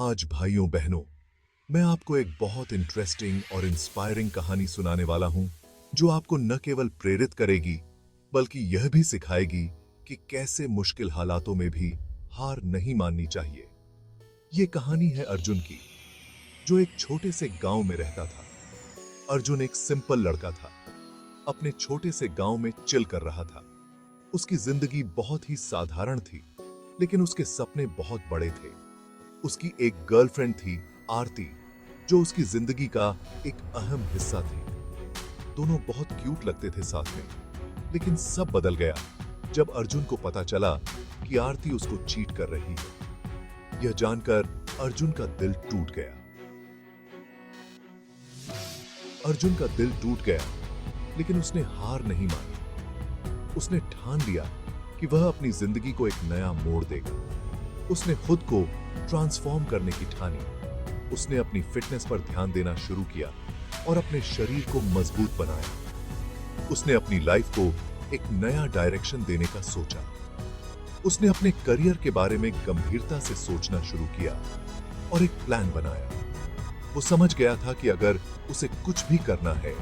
आज भाइयों बहनों, मैं आपको एक बहुत इंटरेस्टिंग और इंस्पायरिंग कहानी सुनाने वाला हूं जो आपको न केवल प्रेरित करेगी बल्कि यह भी सिखाएगी कि कैसे मुश्किल हालातों में भी हार नहीं माननी चाहिए। ये कहानी है अर्जुन की, जो एक छोटे से गांव में रहता था। अर्जुन एक सिंपल लड़का था, अपने छोटे से गांव में चिल कर रहा था। उसकी जिंदगी बहुत ही साधारण थी, लेकिन उसके सपने बहुत बड़े थे। उसकी एक गर्लफ्रेंड थी, आरती, जो उसकी जिंदगी का एक अहम हिस्सा थी। दोनों बहुत क्यूट लगते थे साथ में, लेकिन सब बदल गया जब अर्जुन को पता चला कि आरती उसको चीट कर रही है। यह जानकर अर्जुन का दिल टूट गया। अर्जुन का दिल टूट गया, लेकिन उसने हार नहीं मानी। उसने ठान लिया कि वह अपनी जिंदगी को एक नया मोड़ देगा। उसने खुद को ट्रांसफॉर्म करने की ठानी। उसने अपनी फिटनेस पर ध्यान देना शुरू किया और अपने शरीर को मजबूत बनाया। उसने अपनी लाइफ को एक नया डायरेक्शन देने का सोचा। उसने अपने करियर के बारे में गंभीरता से सोचना शुरू किया और एक प्लान बनाया। वो समझ गया था कि अगर उसे कुछ भी करना है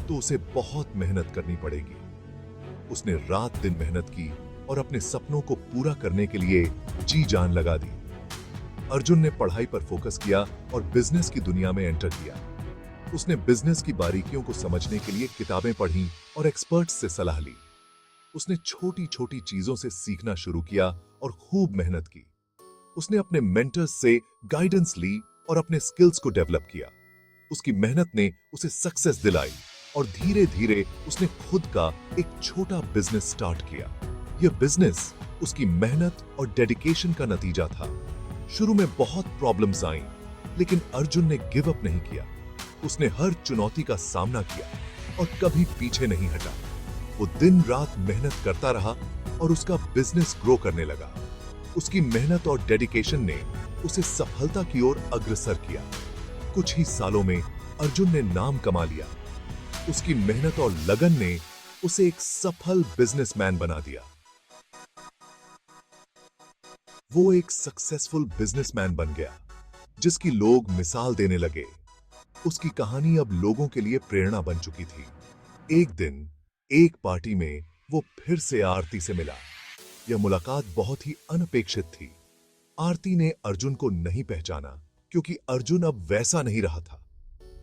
तो उसे बहुत मेहनत करनी पड़ेगी। उसने रात दिन मेहनत की और अपने सपनों को पूरा करने के लिए जी जान लगा दी। अर्जुन ने पढ़ाई पर फोकस किया और बिजनेस की दुनिया में एंटर किया। उसने बिजनेस की बारीकियों को समझने के लिए किताबें पढ़ी और एक्सपर्ट्स से सलाह ली। उसने छोटी छोटी चीजों से सीखना शुरू किया और खूब मेहनत की। उसने अपने मेंटर्स से गाइडेंस ली और अपने स्किल्स को डेवलप किया। उसकी मेहनत ने उसे सक्सेस दिलाई और धीरे धीरे उसने खुद का एक छोटा बिजनेस स्टार्ट किया। यह बिजनेस उसकी मेहनत और डेडिकेशन का नतीजा था। शुरू में बहुत प्रॉब्लम्स आईं, लेकिन अर्जुन ने गिव अप नहीं किया। उसने हर चुनौती का सामना किया और कभी पीछे नहीं हटा। वो दिन रात मेहनत करता रहा और उसका बिजनेस ग्रो करने लगा। उसकी मेहनत और डेडिकेशन ने उसे सफलता की ओर अग्रसर किया। कुछ ही सालों में अर्जुन ने नाम कमा लिया। उसकी मेहनत और लगन ने उसे एक सफल बिजनेसमैन बना दिया। वो एक सक्सेसफुल बिजनेसमैन बन गया, जिसकी लोग मिसाल देने लगे। उसकी कहानी अब लोगों के लिए प्रेरणा बन चुकी थी। एक दिन एक पार्टी में वो फिर से आरती से मिला। यह मुलाकात बहुत ही अनपेक्षित थी। आरती ने अर्जुन को नहीं पहचाना, क्योंकि अर्जुन अब वैसा नहीं रहा था।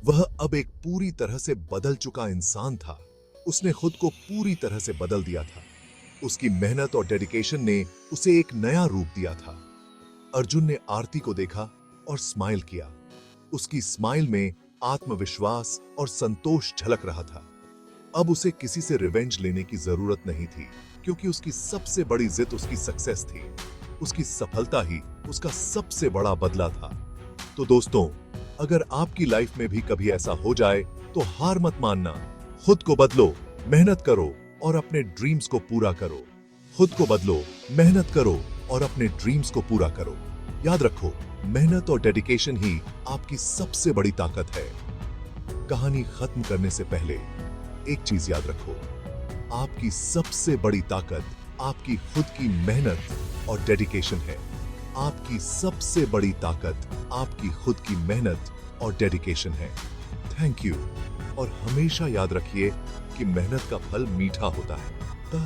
वह अब एक पूरी तरह से बदल चुका इंसान था। उसने खुद को पूरी तरह से बदल दिया था। उसकी मेहनत और डेडिकेशन ने उसे एक नया रूप दिया था। अर्जुन ने आरती को देखा और स्माइल किया। उसकी स्माइल में आत्मविश्वास और संतोष झलक रहा था। अब उसे किसी से रिवेंज लेने की जरूरत नहीं थी, क्योंकि उसकी सबसे बड़ी जिद उसकी सक्सेस थी। उसकी सफलता ही उसका सबसे बड़ा बदला था। तो दोस्तों, अगर आपकी लाइफ में भी कभी ऐसा हो जाए तो हार मत मानना। खुद को बदलो, मेहनत करो और अपने ड्रीम्स को पूरा करो। खुद को बदलो, मेहनत करो और अपने ड्रीम्स को पूरा करो। याद रखो, मेहनत और डेडिकेशन ही आपकी सबसे बड़ी ताकत है। कहानी खत्म करने से पहले एक चीज याद रखो, आपकी सबसे बड़ी ताकत आपकी खुद की मेहनत और डेडिकेशन है। आपकी सबसे बड़ी ताकत आपकी खुद की मेहनत और डेडिकेशन है। थैंक यू, और हमेशा याद रखिए कि मेहनत का फल मीठा होता है।